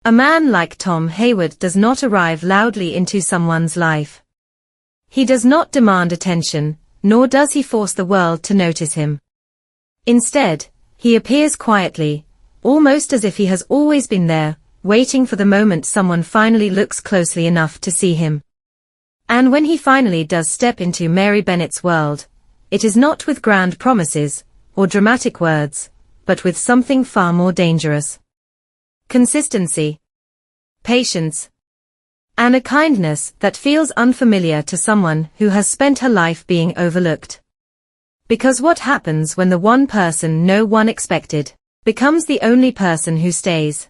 A man like Tom Hayward does not arrive loudly into someone's life. He does not demand attention, nor does he force the world to notice him. Instead, he appears quietly, almost as if he has always been there, waiting for the moment someone finally looks closely enough to see him. And when he finally does step into Mary Bennett's world, it is not with grand promises, or dramatic words, but with something far more dangerous. Consistency, patience, and a kindness that feels unfamiliar to someone who has spent her life being overlooked. Because what happens when the one person no one expected becomes the only person who stays?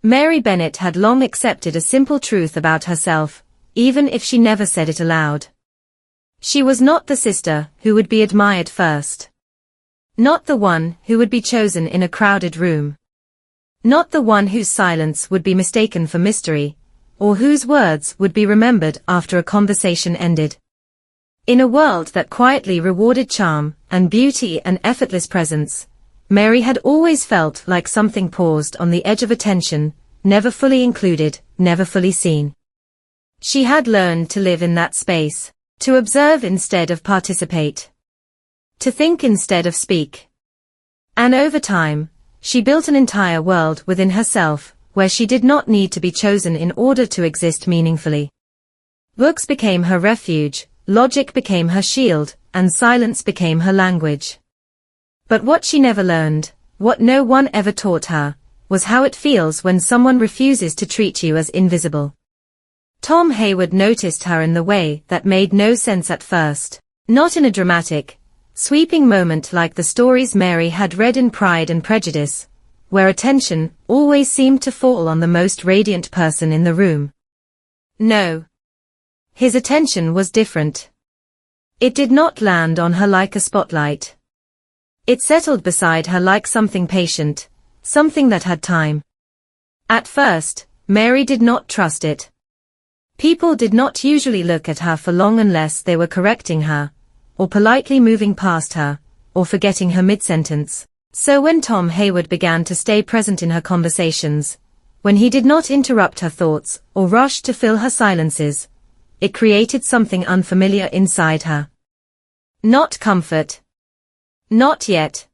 Mary Bennet had long accepted a simple truth about herself, even if she never said it aloud. She was not the sister who would be admired first. Not the one who would be chosen in a crowded room. Not the one whose silence would be mistaken for mystery, or whose words would be remembered after a conversation ended. In a world that quietly rewarded charm and beauty and effortless presence, Mary had always felt like something paused on the edge of attention, never fully included, never fully seen. She had learned to live in that space, to observe instead of participate, to think instead of speak. And over time, she built an entire world within herself, where she did not need to be chosen in order to exist meaningfully. Books became her refuge, logic became her shield, and silence became her language. But what she never learned, what no one ever taught her, was how it feels when someone refuses to treat you as invisible. Tom Hayward noticed her in the way that made no sense at first, not in a dramatic, sweeping moment like the stories Mary had read in Pride and Prejudice, where attention always seemed to fall on the most radiant person in the room. No. His attention was different. It did not land on her like a spotlight. It settled beside her like something patient, something that had time. At first, Mary did not trust it. People did not usually look at her for long unless they were correcting her, or politely moving past her, or forgetting her mid-sentence. So when Tom Hayward began to stay present in her conversations, when he did not interrupt her thoughts or rush to fill her silences, it created something unfamiliar inside her. Not comfort. Not yet.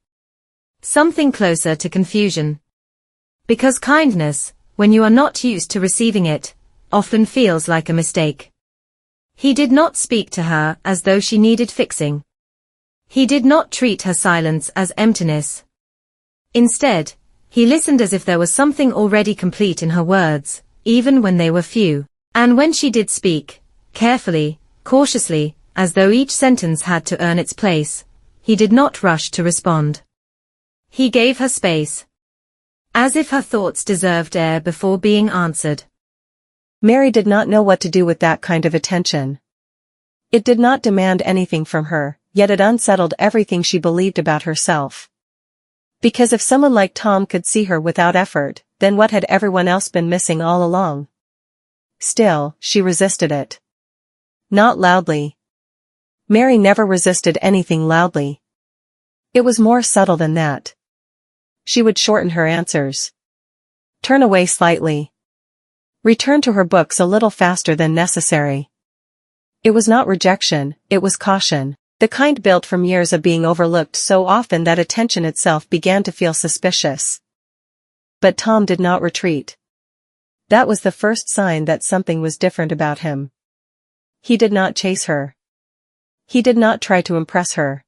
Something closer to confusion. Because kindness, when you are not used to receiving it, often feels like a mistake. He did not speak to her as though she needed fixing. He did not treat her silence as emptiness. Instead, he listened as if there was something already complete in her words, even when they were few. And when she did speak, carefully, cautiously, as though each sentence had to earn its place, he did not rush to respond. He gave her space, as if her thoughts deserved air before being answered. Mary did not know what to do with that kind of attention. It did not demand anything from her, yet it unsettled everything she believed about herself. Because if someone like Tom could see her without effort, then what had everyone else been missing all along? Still, she resisted it. Not loudly. Mary never resisted anything loudly. It was more subtle than that. She would shorten her answers. Turn away slightly. Return to her books a little faster than necessary. It was not rejection, it was caution, the kind built from years of being overlooked so often that attention itself began to feel suspicious. But Tom did not retreat. That was the first sign that something was different about him. He did not chase her. He did not try to impress her.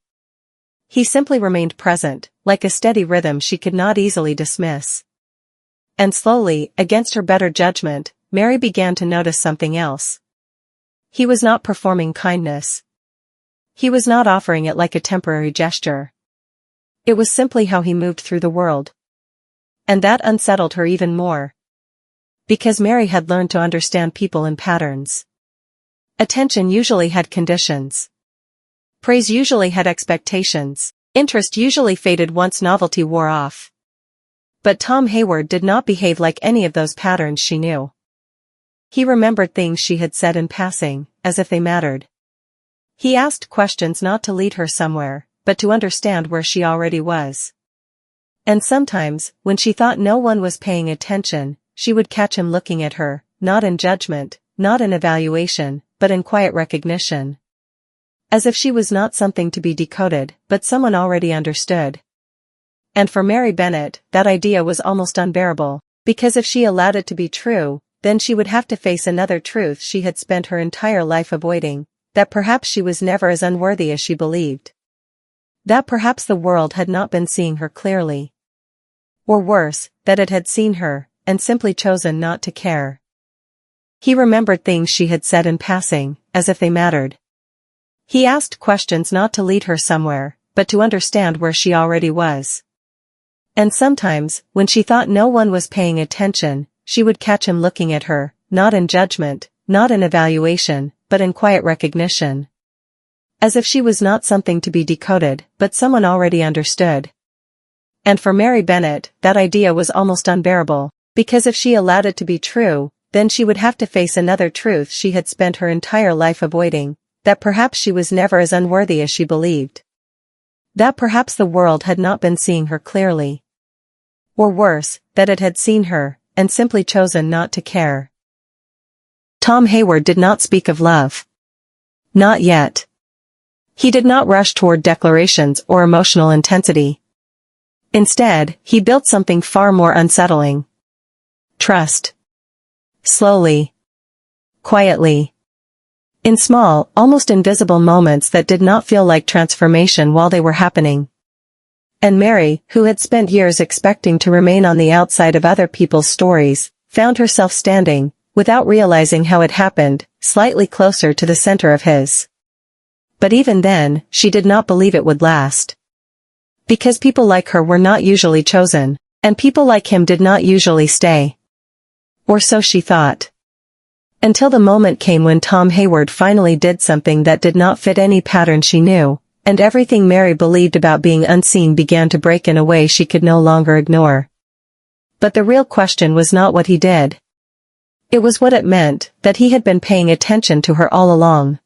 He simply remained present, like a steady rhythm she could not easily dismiss. And slowly, against her better judgment, Mary began to notice something else. He was not performing kindness. He was not offering it like a temporary gesture. It was simply how he moved through the world. And that unsettled her even more. Because Mary had learned to understand people in patterns. Attention usually had conditions. Praise usually had expectations. Interest usually faded once novelty wore off. But Tom Hayward did not behave like any of those patterns she knew. He remembered things she had said in passing, as if they mattered. He asked questions not to lead her somewhere, but to understand where she already was. And sometimes, when she thought no one was paying attention, she would catch him looking at her, not in judgment, not in evaluation, but in quiet recognition. As if she was not something to be decoded, but someone already understood. And for Mary Bennet, that idea was almost unbearable, because if she allowed it to be true, then she would have to face another truth she had spent her entire life avoiding, that perhaps she was never as unworthy as she believed. That perhaps the world had not been seeing her clearly. Or worse, that it had seen her, and simply chosen not to care. He remembered things she had said in passing, as if they mattered. He asked questions not to lead her somewhere, but to understand where she already was. And sometimes, when she thought no one was paying attention, she would catch him looking at her, not in judgment, not in evaluation, but in quiet recognition. As if she was not something to be decoded, but someone already understood. And for Mary Bennet, that idea was almost unbearable, because if she allowed it to be true, then she would have to face another truth she had spent her entire life avoiding, that perhaps she was never as unworthy as she believed. That perhaps the world had not been seeing her clearly. Or worse, that it had seen her, and simply chosen not to care. Tom Hayward did not speak of love. Not yet. He did not rush toward declarations or emotional intensity. Instead, he built something far more unsettling. Trust. Slowly. Quietly. In small, almost invisible moments that did not feel like transformation while they were happening. And Mary, who had spent years expecting to remain on the outside of other people's stories, found herself standing, without realizing how it happened, slightly closer to the center of his. But even then, she did not believe it would last. Because people like her were not usually chosen, and people like him did not usually stay. Or so she thought. Until the moment came when Tom Hayward finally did something that did not fit any pattern she knew, and everything Mary believed about being unseen began to break in a way she could no longer ignore. But the real question was not what he did. It was what it meant, that he had been paying attention to her all along.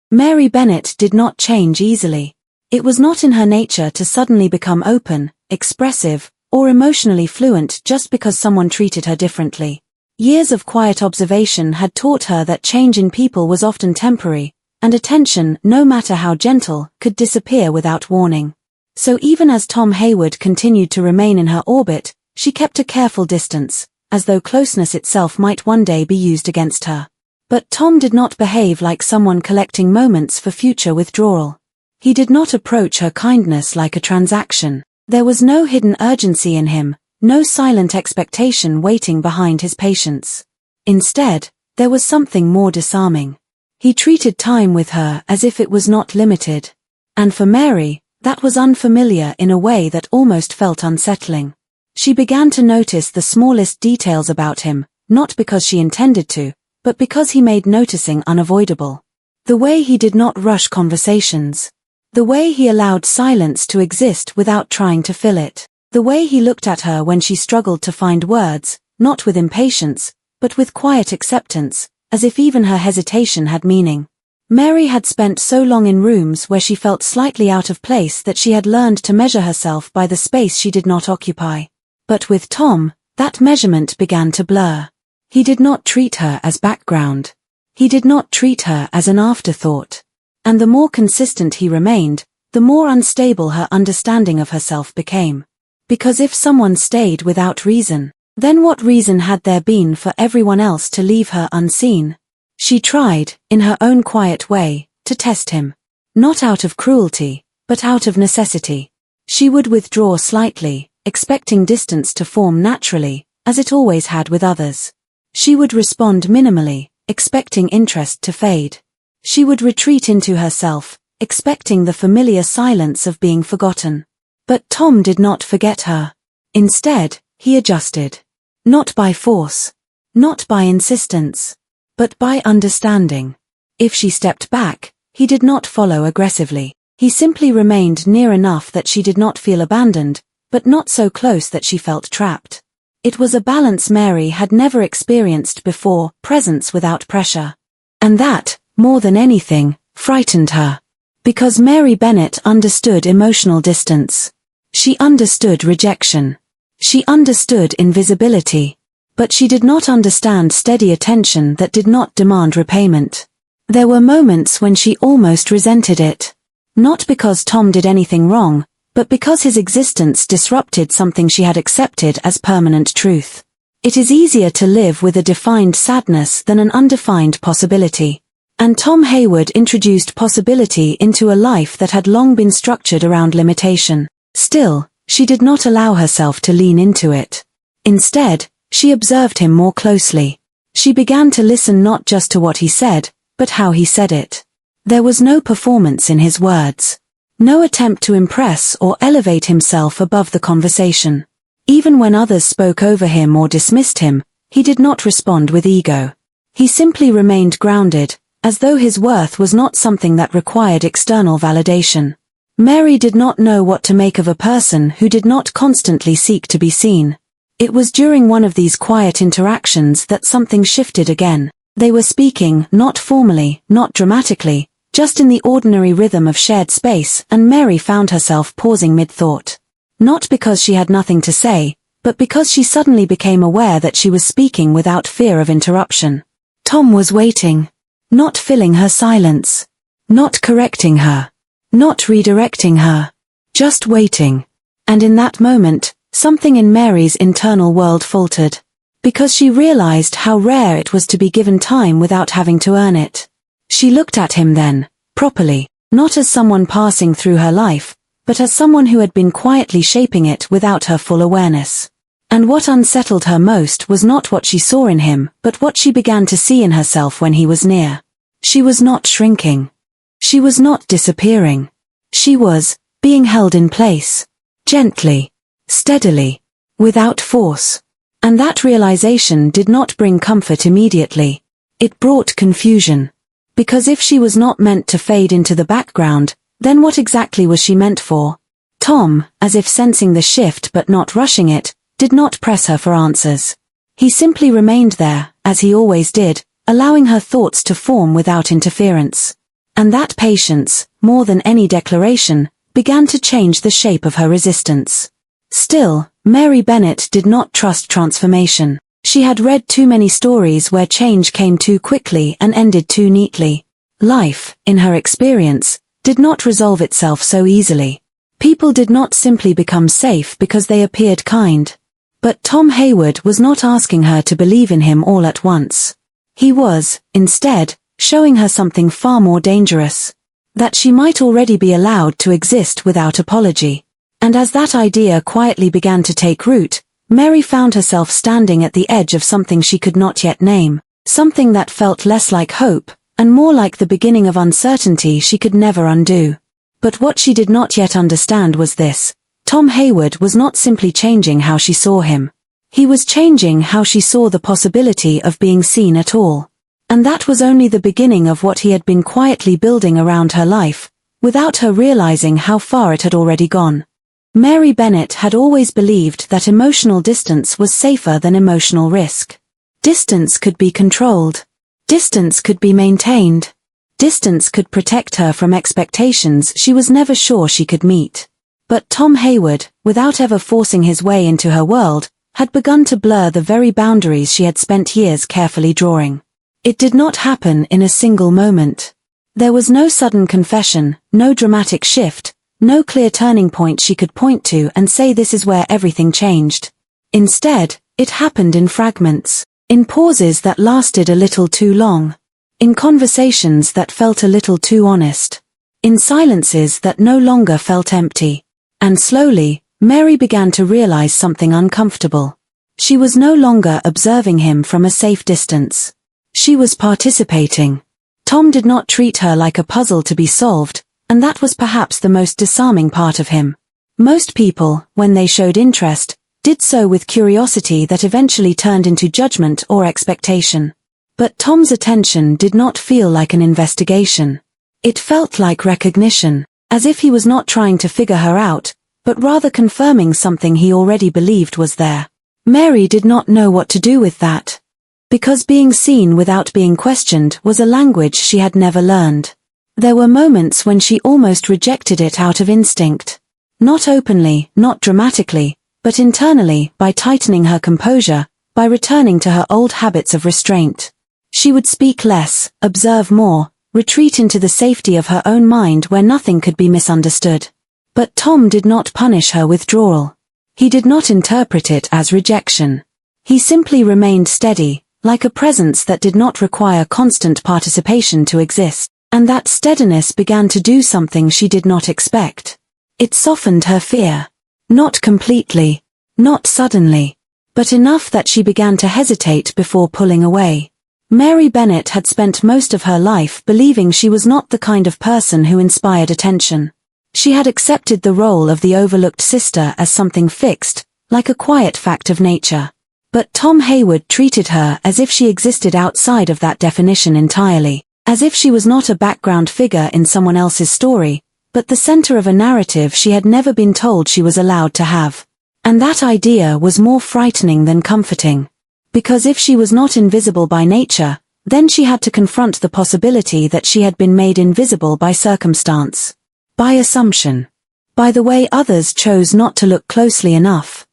Mary Bennet did not change easily. It was not in her nature to suddenly become open, expressive, or emotionally fluent just because someone treated her differently. Years of quiet observation had taught her that change in people was often temporary, and attention, no matter how gentle, could disappear without warning. So even as Tom Hayward continued to remain in her orbit, she kept a careful distance, as though closeness itself might one day be used against her. But Tom did not behave like someone collecting moments for future withdrawal. He did not approach her kindness like a transaction. There was no hidden urgency in him, no silent expectation waiting behind his patience. Instead, there was something more disarming. He treated time with her as if it was not limited. And for Mary, that was unfamiliar in a way that almost felt unsettling. She began to notice the smallest details about him, not because she intended to, but because he made noticing unavoidable. The way he did not rush conversations. The way he allowed silence to exist without trying to fill it. The way he looked at her when she struggled to find words, not with impatience, but with quiet acceptance, as if even her hesitation had meaning. Mary had spent so long in rooms where she felt slightly out of place that she had learned to measure herself by the space she did not occupy. But with Tom, that measurement began to blur. He did not treat her as background. He did not treat her as an afterthought. And the more consistent he remained, the more unstable her understanding of herself became. Because if someone stayed without reason, then what reason had there been for everyone else to leave her unseen? She tried, in her own quiet way, to test him. Not out of cruelty, but out of necessity. She would withdraw slightly, expecting distance to form naturally, as it always had with others. She would respond minimally, expecting interest to fade. She would retreat into herself, expecting the familiar silence of being forgotten. But Tom did not forget her. Instead, he adjusted. Not by force. Not by insistence. But by understanding. If she stepped back, he did not follow aggressively. He simply remained near enough that she did not feel abandoned, but not so close that she felt trapped. It was a balance Mary had never experienced before, presence without pressure. And that, more than anything, frightened her. Because Mary Bennet understood emotional distance. She understood rejection. She understood invisibility. But she did not understand steady attention that did not demand repayment. There were moments when she almost resented it. Not because Tom did anything wrong, but because his existence disrupted something she had accepted as permanent truth. It is easier to live with a defined sadness than an undefined possibility. And Tom Hayward introduced possibility into a life that had long been structured around limitation. Still, she did not allow herself to lean into it. Instead, she observed him more closely. She began to listen not just to what he said, but how he said it. There was no performance in his words. No attempt to impress or elevate himself above the conversation. Even when others spoke over him or dismissed him, he did not respond with ego. He simply remained grounded, as though his worth was not something that required external validation. Mary did not know what to make of a person who did not constantly seek to be seen. It was during one of these quiet interactions that something shifted again. They were speaking, not formally, not dramatically, just in the ordinary rhythm of shared space, and Mary found herself pausing mid-thought. Not because she had nothing to say, but because she suddenly became aware that she was speaking without fear of interruption. Tom was waiting. Not filling her silence. Not correcting her. Not redirecting her. Just waiting. And in that moment, something in Mary's internal world faltered. Because she realized how rare it was to be given time without having to earn it. She looked at him then, properly, not as someone passing through her life, but as someone who had been quietly shaping it without her full awareness. And what unsettled her most was not what she saw in him, but what she began to see in herself when he was near. She was not shrinking. She was not disappearing. She was being held in place. Gently. Steadily. Without force. And that realization did not bring comfort immediately. It brought confusion. Because if she was not meant to fade into the background, then what exactly was she meant for? Tom, as if sensing the shift but not rushing it, did not press her for answers. He simply remained there, as he always did, allowing her thoughts to form without interference. And that patience, more than any declaration, began to change the shape of her resistance. Still, Mary Bennet did not trust transformation. She had read too many stories where change came too quickly and ended too neatly. Life, in her experience, did not resolve itself so easily. People did not simply become safe because they appeared kind. But Tom Hayward was not asking her to believe in him all at once. He was, instead, showing her something far more dangerous. That she might already be allowed to exist without apology. And as that idea quietly began to take root, Mary found herself standing at the edge of something she could not yet name, something that felt less like hope, and more like the beginning of uncertainty she could never undo. But what she did not yet understand was this: Tom Hayward was not simply changing how she saw him. He was changing how she saw the possibility of being seen at all. And that was only the beginning of what he had been quietly building around her life, without her realizing how far it had already gone. Mary Bennet had always believed that emotional distance was safer than emotional risk. Distance could be controlled. Distance could be maintained. Distance could protect her from expectations she was never sure she could meet. But Tom Hayward, without ever forcing his way into her world, had begun to blur the very boundaries she had spent years carefully drawing. It did not happen in a single moment. There was no sudden confession, no dramatic shift, no clear turning point she could point to and say this is where everything changed. Instead, it happened in fragments, in pauses that lasted a little too long, in conversations that felt a little too honest, in silences that no longer felt empty. And slowly, Mary began to realize something uncomfortable. She was no longer observing him from a safe distance. She was participating. Tom did not treat her like a puzzle to be solved, and that was perhaps the most disarming part of him. Most people, when they showed interest, did so with curiosity that eventually turned into judgment or expectation. But Tom's attention did not feel like an investigation. It felt like recognition, as if he was not trying to figure her out, but rather confirming something he already believed was there. Mary did not know what to do with that. Because being seen without being questioned was a language she had never learned. There were moments when she almost rejected it out of instinct. Not openly, not dramatically, but internally, by tightening her composure, by returning to her old habits of restraint. She would speak less, observe more, retreat into the safety of her own mind where nothing could be misunderstood. But Tom did not punish her withdrawal. He did not interpret it as rejection. He simply remained steady, like a presence that did not require constant participation to exist, and that steadiness began to do something she did not expect. It softened her fear. Not completely, not suddenly, but enough that she began to hesitate before pulling away. Mary Bennet had spent most of her life believing she was not the kind of person who inspired attention. She had accepted the role of the overlooked sister as something fixed, like a quiet fact of nature. But Tom Hayward treated her as if she existed outside of that definition entirely, as if she was not a background figure in someone else's story, but the center of a narrative she had never been told she was allowed to have. And that idea was more frightening than comforting. Because if she was not invisible by nature, then she had to confront the possibility that she had been made invisible by circumstance. By assumption. By the way others chose not to look closely enough.